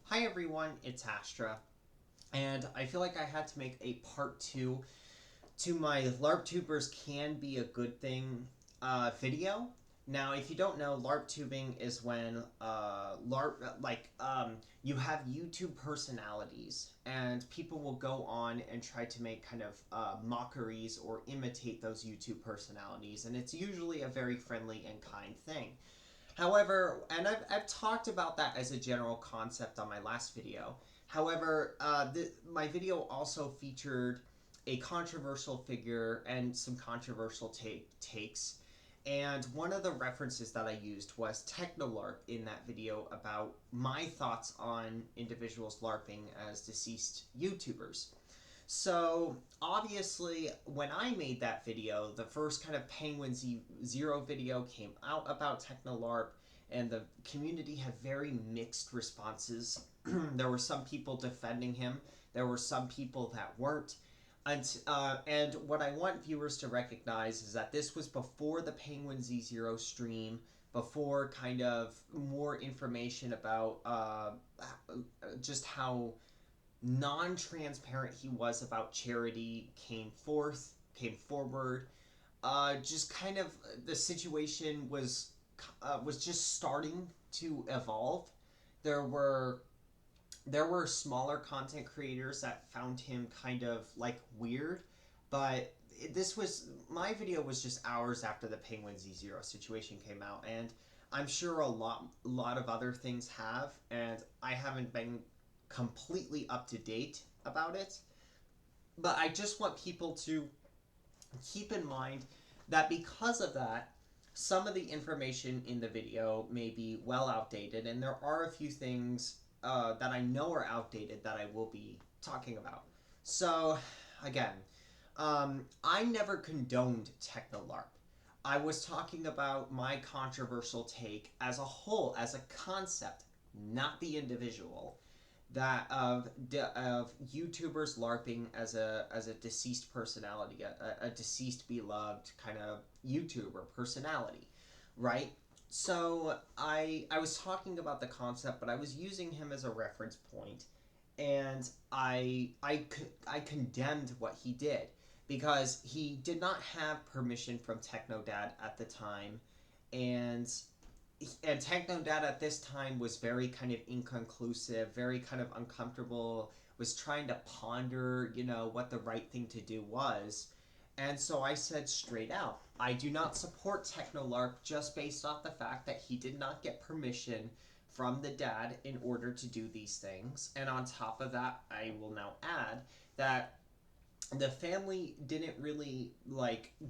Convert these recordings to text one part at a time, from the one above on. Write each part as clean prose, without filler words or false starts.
Hi everyone, it's Astra, and I feel like I had to make a part two to my Larptubers can be a good thing video. Now, if you don't know, LARP tubing is when you have YouTube personalities, and people will go on and try to make kind of mockeries or imitate those YouTube personalities, and it's usually a very friendly and kind thing. However, and I've talked about that as a general concept on my last video. However, my video also featured a controversial figure and some controversial takes. And one of the references that I used was Technolarp in that video about my thoughts on individuals LARPing as deceased YouTubers. So obviously, when I made that video, the first kind of Penguin Zero video came out about Technolarp, and the community had very mixed responses. There were some people defending him. There were some people that weren't. And what I want viewers to recognize is that this was before the Penguin Z0 stream, before kind of more information about just how non-transparent he was about charity came forward. Just kind of the situation was just starting to evolve. There were there were smaller content creators that found him kind of like weird, but this was my video was just hours after the Penguin Z0 situation came out, and I'm sure a lot of other things have, and I haven't been completely up to date about it. But I just want people to keep in mind that because of that, some of the information in the video may be well outdated, and there are a few things that I know are outdated that I will be talking about. So, again, I never condoned Technolarp. I was talking about my controversial take as a whole, as a concept, not the individual, that of YouTubers LARPing as a deceased personality, a deceased beloved kind of YouTuber personality, right? So I was talking about the concept, but I was using him as a reference point, and I condemned what he did because he did not have permission from Technodad at the time, and Technodad at this time was very kind of inconclusive, very kind of uncomfortable, was trying to ponder, what the right thing to do was. And so I said straight out, I do not support Technolarp just based off the fact that he did not get permission from the dad in order to do these things. And on top of that, I will now add that the family didn't really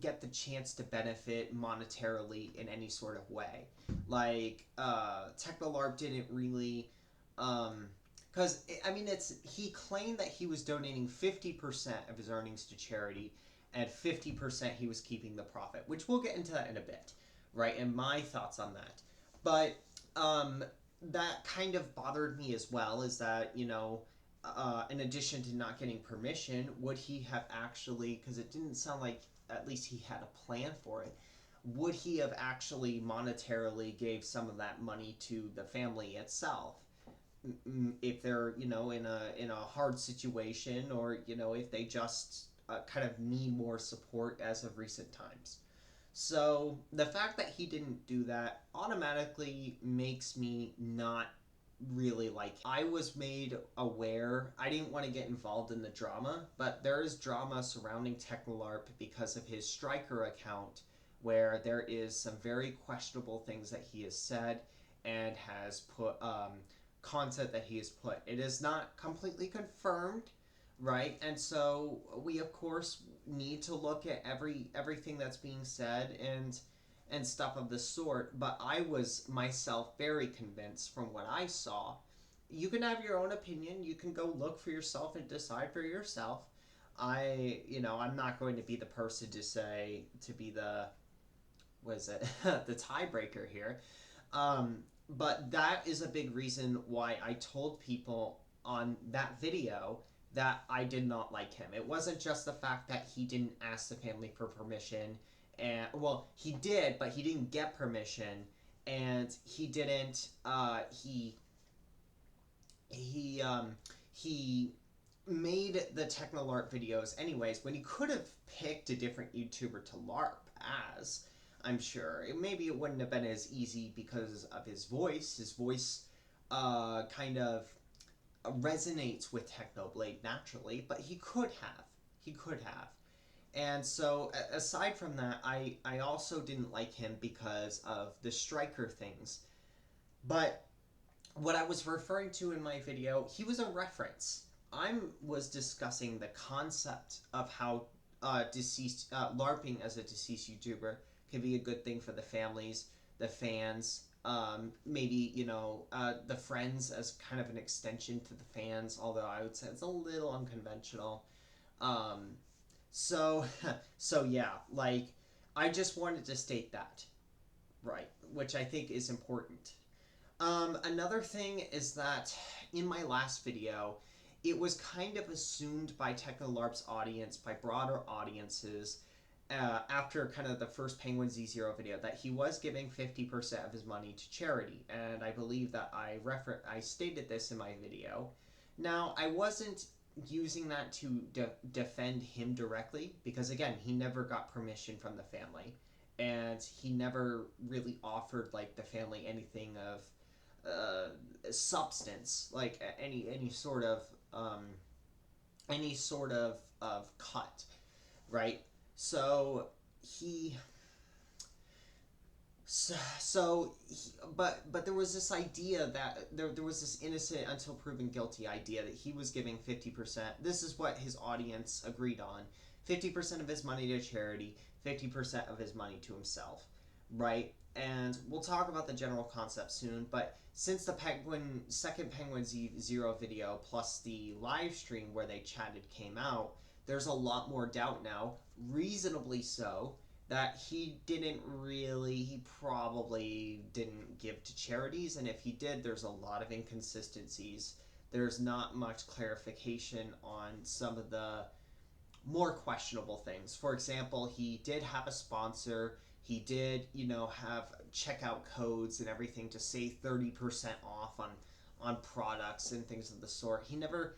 get the chance to benefit monetarily in any sort of way. Technolarp didn't really because I mean it's he claimed that he was donating 50% of his earnings to charity, and 50% he was keeping the profit, which we'll get into that in a bit, right? And my thoughts on that. But that kind of bothered me as well, is that, in addition to not getting permission, would he have actually, because it didn't sound like at least he had a plan for it, would he have actually monetarily gave some of that money to the family itself? If they're, in a hard situation, or, if they just kind of need more support as of recent times. So the fact that he didn't do that automatically makes me not really like him. I was made aware. I didn't want to get involved in the drama, but there is drama surrounding Technolarp because of his Striker account, where there is some very questionable things that he has said and has put content that he has put. It is not completely confirmed, right? And so we of course need to look at everything that's being said and stuff of the sort. But I was myself very convinced from what I saw. You can have your own opinion. You can go look for yourself and decide for yourself. I'm not going to be the person to be the was it the tiebreaker here. But that is a big reason why I told people on that video that I did not like him. It wasn't just the fact that he didn't ask the family for permission, and well, he did, but he didn't get permission, and he didn't. he made the Technolarp videos anyways when he could have picked a different YouTuber to LARP as. I'm sure maybe it wouldn't have been as easy because of his voice. His voice kind of resonates with Technoblade naturally, but he could have. He could have. And so, aside from that, I also didn't like him because of the striker things. But what I was referring to in my video, he was a reference. I was discussing the concept of how deceased LARPing as a deceased YouTuber can be a good thing for the families, the fans, maybe the friends as kind of an extension to the fans. Although I would say it's a little unconventional. Um, so so yeah, like I just wanted to state that, right, which I think is important. Another thing is that in my last video, it was kind of assumed by TechnoLARP's audience, by broader audiences, after kind of the first Penguin Z0 video, that he was giving 50% of his money to charity, and I believe that I stated this in my video. Now, I wasn't using that to defend him directly, because again, he never got permission from the family, and he never really offered like the family anything of substance, like any sort of cut, right? So he but there was this idea that there was this innocent until proven guilty idea that he was giving 50%. This is what his audience agreed on: 50% of his money to charity, 50% of his money to himself, right? And we'll talk about the general concept soon, but since the second Penguin Z0 video plus the live stream where they chatted came out, there's a lot more doubt now, reasonably so, that he probably didn't give to charities, and if he did, there's a lot of inconsistencies. There's not much clarification on some of the more questionable things. For example, he did have a sponsor. He did, have checkout codes and everything to save 30% off on products and things of the sort. He never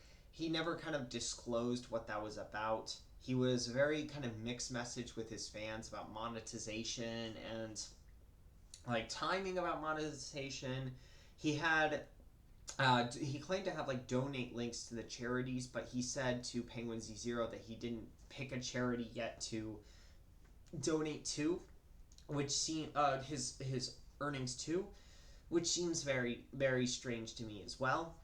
kind of disclosed what that was about. He was very kind of mixed message with his fans about monetization and like timing about monetization. He claimed to have like donate links to the charities, but he said to Penguin Z0 that he didn't pick a charity yet to donate to, which seemed his earnings to, which seems very, very strange to me as well.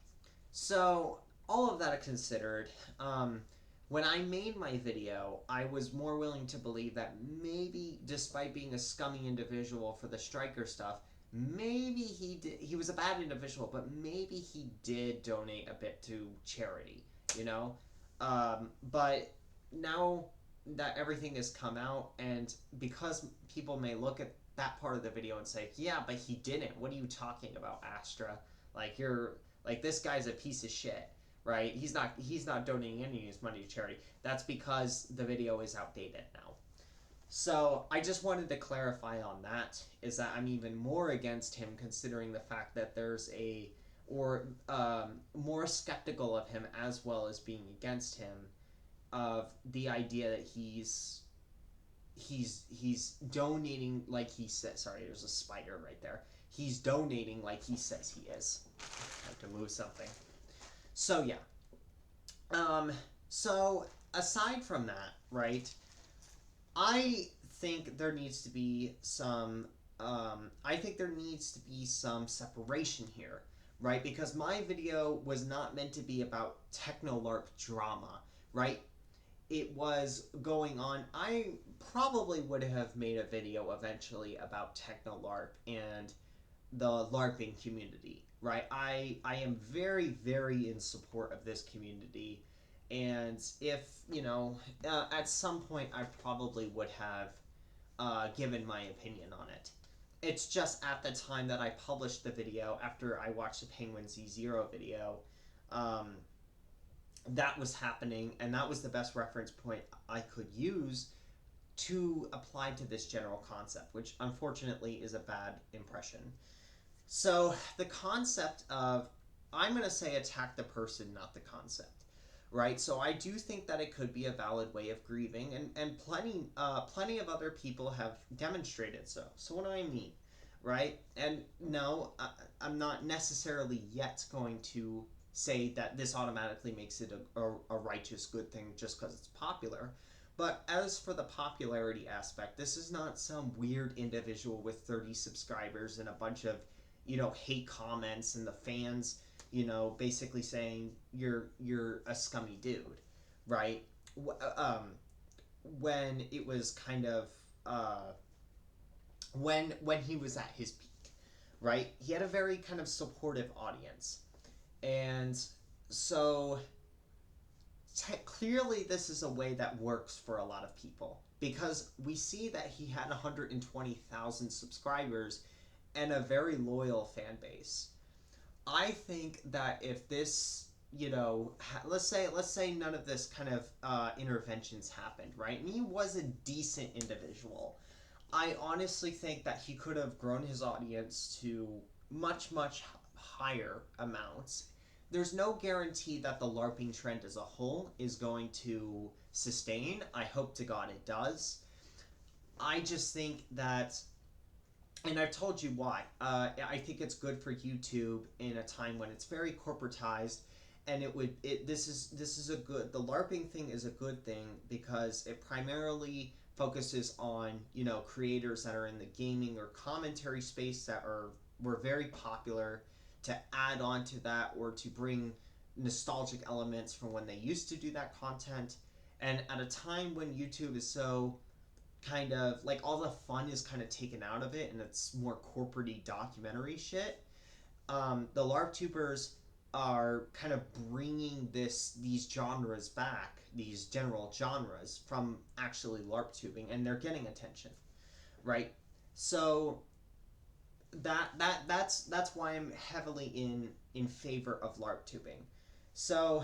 So all of that considered, when I made my video, I was more willing to believe that maybe, despite being a scummy individual for the striker stuff, maybe he was a bad individual, but maybe he did donate a bit to charity, but now that everything has come out, and because people may look at that part of the video and say, yeah, but he didn't. What are you talking about, Astra? Like, this guy's a piece of shit, right? He's not donating any of his money to charity. That's because the video is outdated now. So I just wanted to clarify on that, is that I'm even more against him, considering the fact that there's more skeptical of him, as well as being against him, of the idea that he's donating like he says. Sorry, there's a spider right there. He's donating like he says he is. I have to move something. So yeah. So aside from that, right, I think there needs to be some separation here, right? Because my video was not meant to be about Technolarp drama, right? It was going on. I probably would have made a video eventually about Technolarp and the LARPing community, right? I am very, very in support of this community, and if, at some point I probably would have given my opinion on it. It's just at the time that I published the video, after I watched the Penguin Z0 video, that was happening, and that was the best reference point I could use to apply to this general concept, which unfortunately is a bad impression. So the concept of I'm going to say attack the person, not the concept. Right, so I do think that it could be a valid way of grieving, and plenty of other people have demonstrated so. So what do I mean, right? And no, I'm not necessarily yet going to say that this automatically makes it a righteous good thing just because it's popular. But as for the popularity aspect, this is not some weird individual with 30 subscribers and a bunch of, hate comments and the fans, basically saying you're a scummy dude, right? When it was kind of when he was at his peak, right? He had a very kind of supportive audience, and so clearly this is a way that works for a lot of people because we see that he had 120,000 subscribers and a very loyal fan base. I think that if this, let's say none of this kind of interventions happened, right? And he was a decent individual. I honestly think that he could have grown his audience to much higher amounts. There's no guarantee that the LARPing trend as a whole is going to sustain. I hope to God it does. I just think that, and I've told you why. I think it's good for YouTube in a time when it's very corporatized, and this is a good. The LARPing thing is a good thing because it primarily focuses on creators that are in the gaming or commentary space that were very popular, to add on to that or to bring nostalgic elements from when they used to do that content, and at a time when YouTube is so kind of like all the fun is kind of taken out of it and it's more corporate documentary shit. The Larptubers are kind of bringing these genres back, these general genres from actually Larptubing, and they're getting attention, right? So that's why I'm heavily in favor of Larptubing. So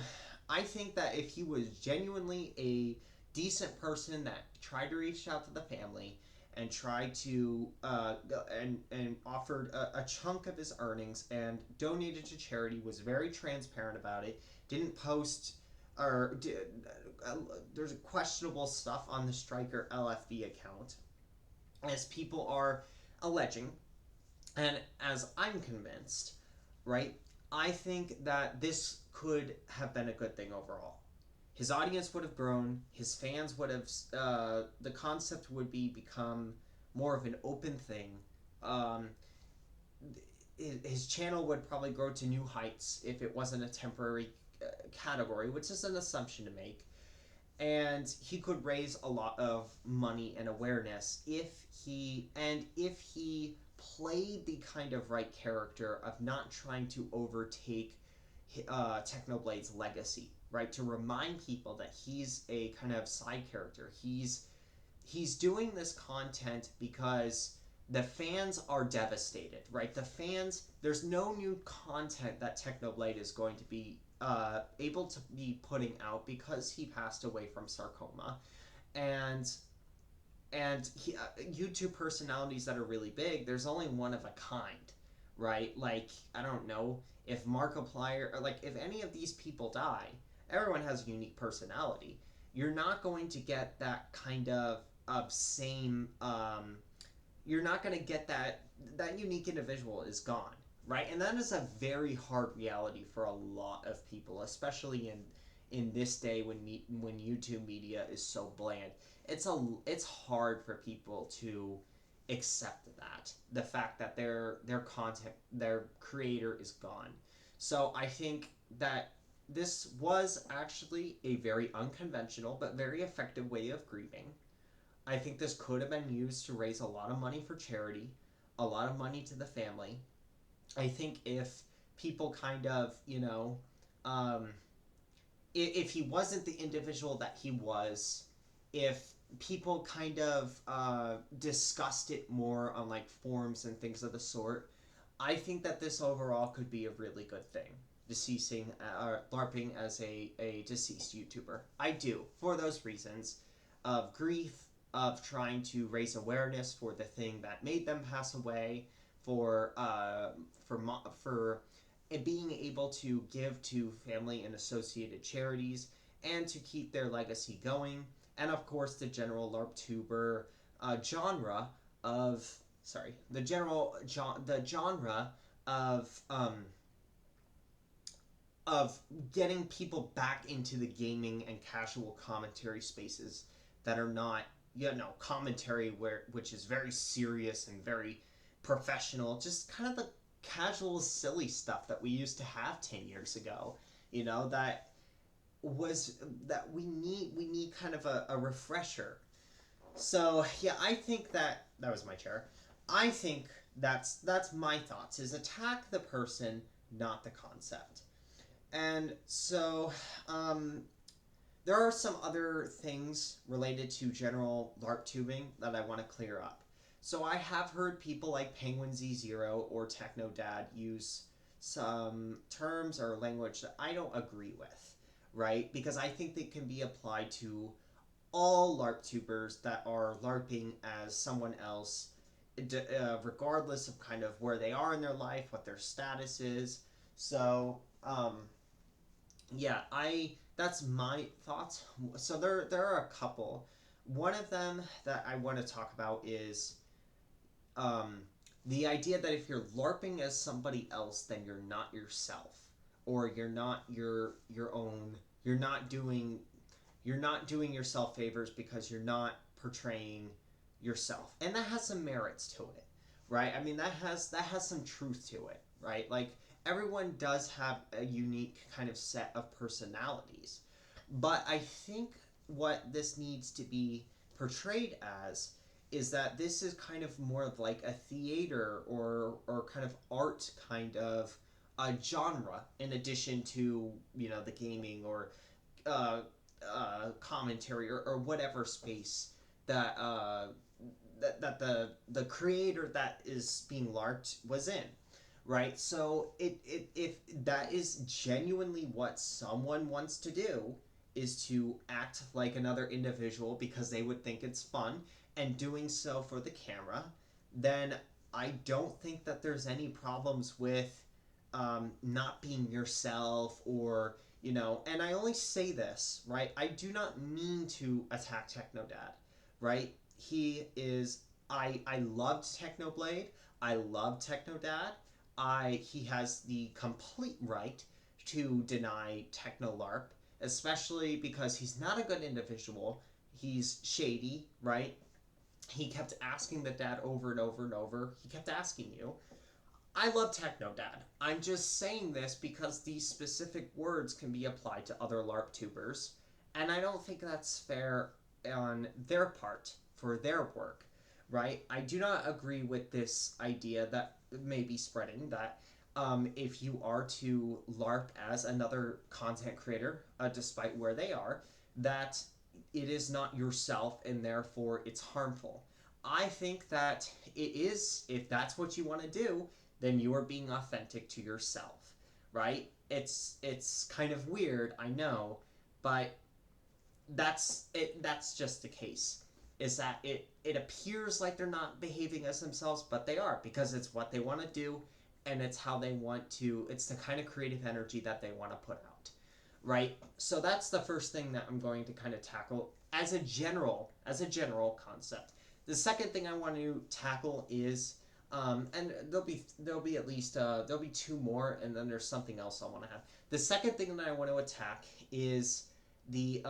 I think that if he was genuinely a decent person that tried to reach out to the family and tried to and offered a chunk of his earnings and donated to charity, was very transparent about it, didn't post or there's questionable stuff on the Striker LFB account, as people are alleging, and as I'm convinced, right? I think that this could have been a good thing overall. His audience would have grown. His fans would have. The concept would become more of an open thing. Um, his channel would probably grow to new heights if it wasn't a temporary category, which is an assumption to make. And he could raise a lot of money and awareness if he played the kind of right character of not trying to overtake Technoblade's legacy, right? To remind people that he's a kind of side character. He's doing this content because the fans are devastated, right? The fans, there's no new content that Technoblade is going to be able to be putting out because he passed away from sarcoma, and YouTube personalities that are really big, there's only one of a kind, right? Like, I don't know if Markiplier, or like if any of these people die, everyone has a unique personality. You're not going to get that kind of same. You're not going to get that unique individual is gone, right? And that is a very hard reality for a lot of people, especially in this day when YouTube media is so bland. It's hard for people to accept that, the fact that their content, their creator is gone. So I think that this was actually a very unconventional but very effective way of grieving. I think this could have been used to raise a lot of money for charity, a lot of money to the family. I think if people kind of, um, if he wasn't the individual that he was, if people kind of discussed it more on like forums and things of the sort, I think that this overall could be a really good thing. Deceasing, LARPing as a deceased YouTuber. I do, for those reasons of grief, of trying to raise awareness for the thing that made them pass away, for and being able to give to family and associated charities and to keep their legacy going. And of course, the general LARPtuber genre of the genre of getting people back into the gaming and casual commentary spaces that are not, commentary which is very serious and very professional, just kind of the casual silly stuff that we used to have 10 years ago, that was that we need kind of a refresher. So yeah, I think that was my chair. I think that's my thoughts, is attack the person, not the concept. And so, there are some other things related to general LARP tubing that I want to clear up. So I have heard people like Penguin Z0 or Technodad use some terms or language that I don't agree with, right? Because I think they can be applied to all LARP tubers that are LARPing as someone else, regardless of kind of where they are in their life, what their status is. So, yeah, I that's my thoughts. So there are a couple. One of them that I want to talk about is um, the idea that if you're LARPing as somebody else, then you're not yourself, or you're not your own. You're not doing yourself favors because you're not portraying yourself, and that has some merits to it, right? I mean, that has some truth to it, right? Like, everyone does have a unique kind of set of personalities, but I think what this needs to be portrayed as is that this is kind of more of like a theater or kind of art kind of a genre, in addition to the gaming or uh, commentary or whatever space that that the creator that is being larped was in, right? So if that is genuinely what someone wants to do, is to act like another individual because they would think it's fun, and doing so for the camera, then I don't think that there's any problems with not being yourself, or and I only say this, right? I do not mean to attack Technodad, right? I loved Technoblade. I love Technodad. He has the complete right to deny TechnoLARP, especially because he's not a good individual. He's shady, right? He kept asking the dad over and over and over. He kept asking you. I love Technodad. I'm just saying this because these specific words can be applied to other LARP tubers, and I don't think that's fair on their part for their work, right? I do not agree with this idea that may be spreading that if you are to LARP as another content creator, despite where they are, that it is not yourself and therefore it's harmful. I think that it is, if that's what you want to do, then you are being authentic to yourself, right? It's kind of weird, I know, but that's it. That's just the case. Is that it appears like they're not behaving as themselves, but they are, because it's what they want to do, and it's how they want to. It's the kind of creative energy that they want to put out, right? So that's the first thing that I'm going to kind of tackle as a general concept. The second thing I want to tackle is and there'll be at least there'll be two more, and then there's something else I want to have. The second thing that I want to attack is the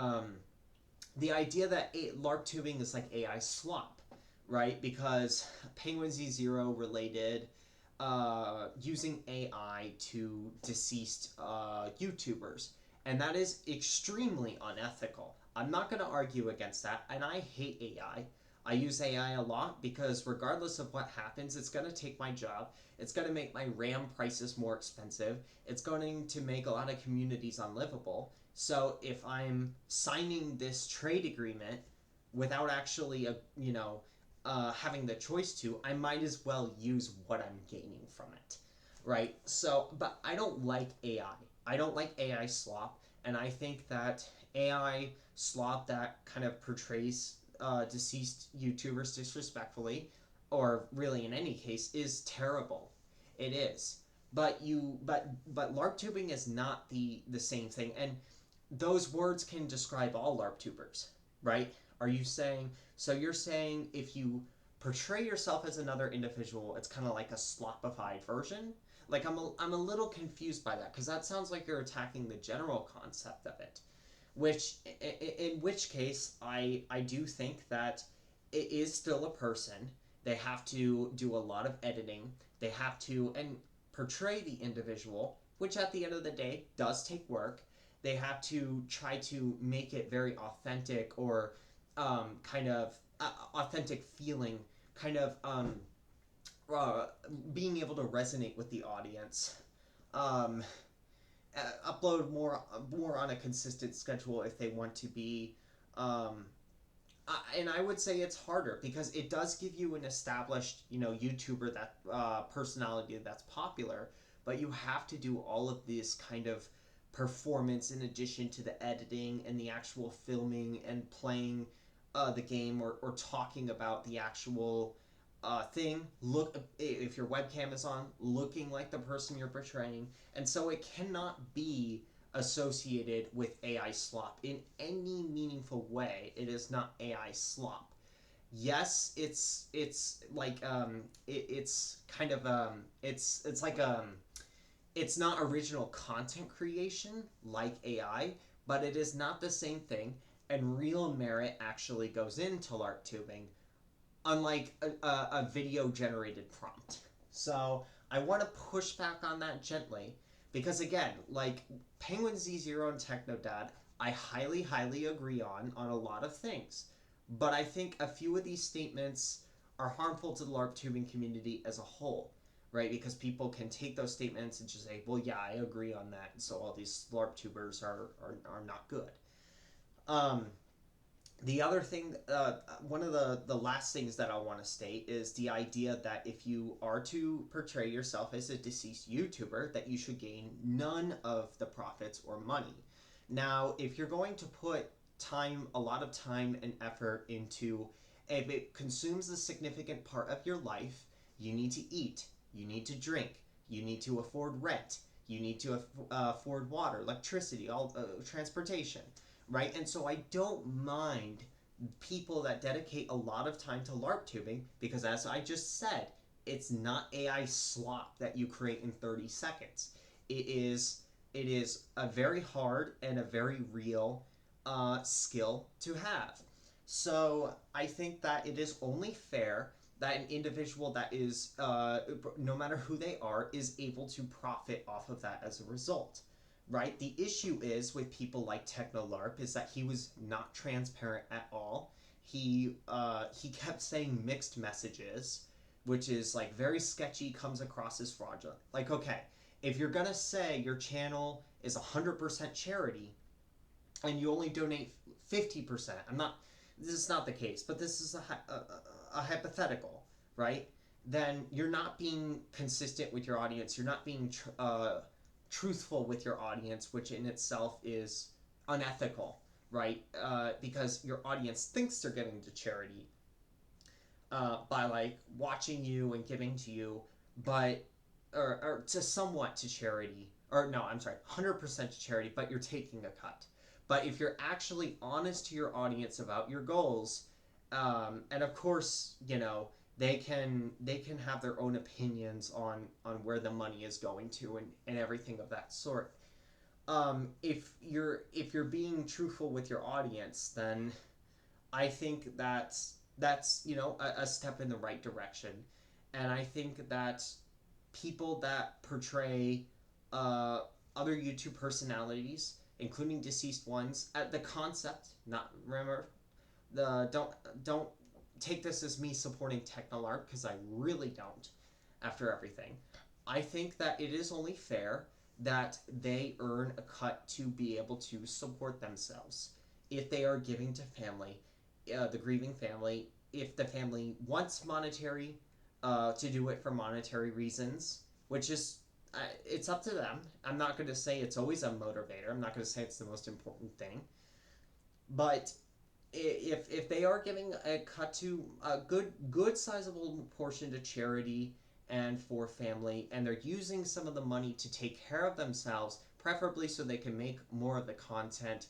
idea that LARP tubing is like AI slop, right? Because Penguin Z0 related using AI to deceased YouTubers, and that is extremely unethical. I'm not going to argue against that, and I hate AI. I use AI a lot because regardless of what happens, it's going to take my job. It's going to make my RAM prices more expensive. It's going to make a lot of communities unlivable. So if I'm signing this trade agreement without actually, having the choice to, I might as well use what I'm gaining from it, right? So, but I don't like AI. I don't like AI slop, and I think that AI slop that kind of portrays deceased YouTubers disrespectfully, or really in any case, is terrible. It is. but LARPtubing is not the same thing, and those words can describe all LARPtubers, right? Are you saying so? You're saying if you portray yourself as another individual, it's kind of like a slopified version. Like I'm a little confused by that because that sounds like you're attacking the general concept of it. Which in which case I do think that it is still a person. They have to do a lot of editing. They have to and portray the individual, which at the end of the day does take work. They have to try to make it very authentic or kind of authentic feeling, kind of uh, being able to resonate with the audience. Um, Upload more on a consistent schedule if they want to be um, and I would say it's harder because it does give you an established, YouTuber that personality that's popular, but you have to do all of this kind of performance in addition to the editing and the actual filming and playing the game or talking about the actual thing. Look, if your webcam is on, looking like the person you're portraying, and so it cannot be associated with AI slop in any meaningful way. It is not AI slop. Yes, it's like it's kind of it's like it's not original content creation like AI, but it is not the same thing. And real merit actually goes into LARP tubing, unlike a video generated prompt. So I want to push back on that gently because, again, like Penguin Z0 and Technodad, I highly agree on a lot of things. But I think a few of these statements are harmful to the LARP tubing community as a whole, right? Because people can take those statements and just say, well, yeah, I agree on that. And so all these LARP tubers are not good. Um, the other thing, one of the last things that I want to state is the idea that if you are to portray yourself as a deceased YouTuber, that you should gain none of the profits or money. Now, if you're going to put a lot of time and effort into, if it consumes a significant part of your life, you need to eat, you need to drink, you need to afford rent, you need to afford water, electricity, all transportation, right? And so I don't mind people that dedicate a lot of time to LARP tubing because, as I just said, it's not AI slop that you create in 30 seconds. It is a very hard and a very real skill to have. So I think that it is only fair that an individual that is, no matter who they are, is able to profit off of that as a result, right? The issue is with people like TechnoLARP is that he was not transparent at all. He kept saying mixed messages, which is like very sketchy, comes across as fraudulent. Like, okay, if you're gonna say your channel is 100% charity and you only donate 50%, this is not the case, but this is a hypothetical, right? Then you're not being consistent with your audience. You're not being truthful with your audience, which in itself is unethical, right? Because your audience thinks they're getting to charity by like watching you and giving to you, but or to somewhat to charity, or no, I'm sorry, 100% to charity, but you're taking a cut. But if you're actually honest to your audience about your goals, and of course, they can have their own opinions on where the money is going to and everything of that sort. If you're being truthful with your audience, then I think that's a step in the right direction, and I think that people that portray other YouTube personalities, including deceased ones, at the concept, not remember the don't take this as me supporting Technolarp because I really don't. After everything, I think that it is only fair that they earn a cut to be able to support themselves if they are giving to family, the grieving family. If the family wants monetary, to do it for monetary reasons, which is it's up to them. I'm not going to say it's always a motivator. I'm not going to say it's the most important thing, but if they are giving a cut to a good sizable portion to charity and for family, and they're using some of the money to take care of themselves, preferably so they can make more of the content,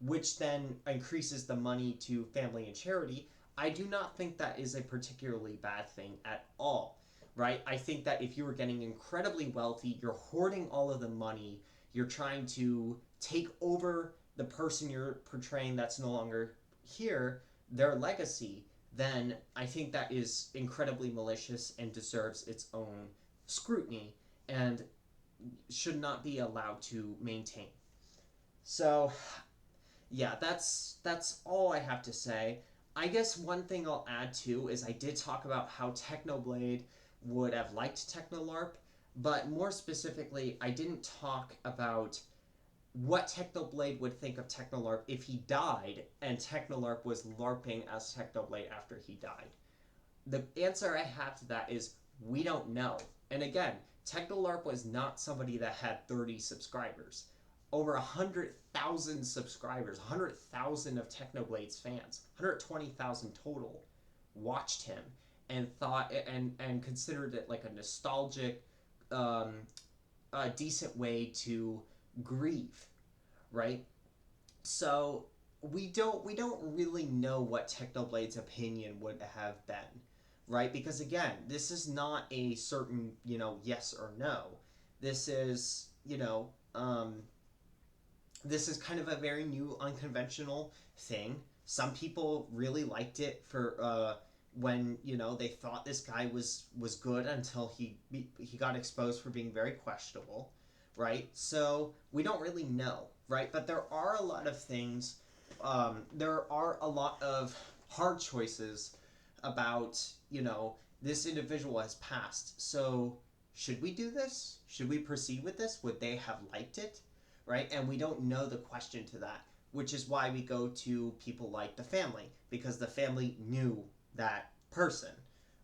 which then increases the money to family and charity, I do not think that is a particularly bad thing at all, right? I think that if you were getting incredibly wealthy, you're hoarding all of the money, you're trying to take over the person you're portraying that's no longer here, their legacy, then I think that is incredibly malicious and deserves its own scrutiny and should not be allowed to maintain. So, yeah, that's all I have to say. I guess one thing I'll add too is I did talk about how Technoblade would have liked Technolarp, but more specifically, I didn't talk about what Technoblade would think of Technolarp if he died and Technolarp was LARPing as Technoblade after he died. The answer I have to that is we don't know. And again, Technolarp was not somebody that had 30 subscribers. Over 100,000 subscribers, 100,000 of Technoblade's fans, 120,000 total, watched him and thought and considered it like a nostalgic, a decent way to grieve, right? So we don't really know what Technoblade's opinion would have been, right? Because again, this is not a certain, yes or no. This is, this is kind of a very new, unconventional thing. Some people really liked it for when they thought this guy was good until he got exposed for being very questionable, right? So we don't really know, right? But there are a lot of things. There are a lot of hard choices about this individual has passed. So should we do this? Should we proceed with this? Would they have liked it? Right? And we don't know the question to that, which is why we go to people like the family, because the family knew that person,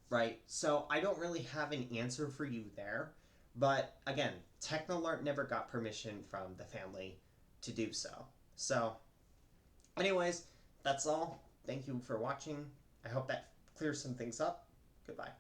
right? So I don't really have an answer for you there, but again, Technolarp never got permission from the family to do so. So, anyways, that's all. Thank you for watching. I hope that clears some things up. Goodbye.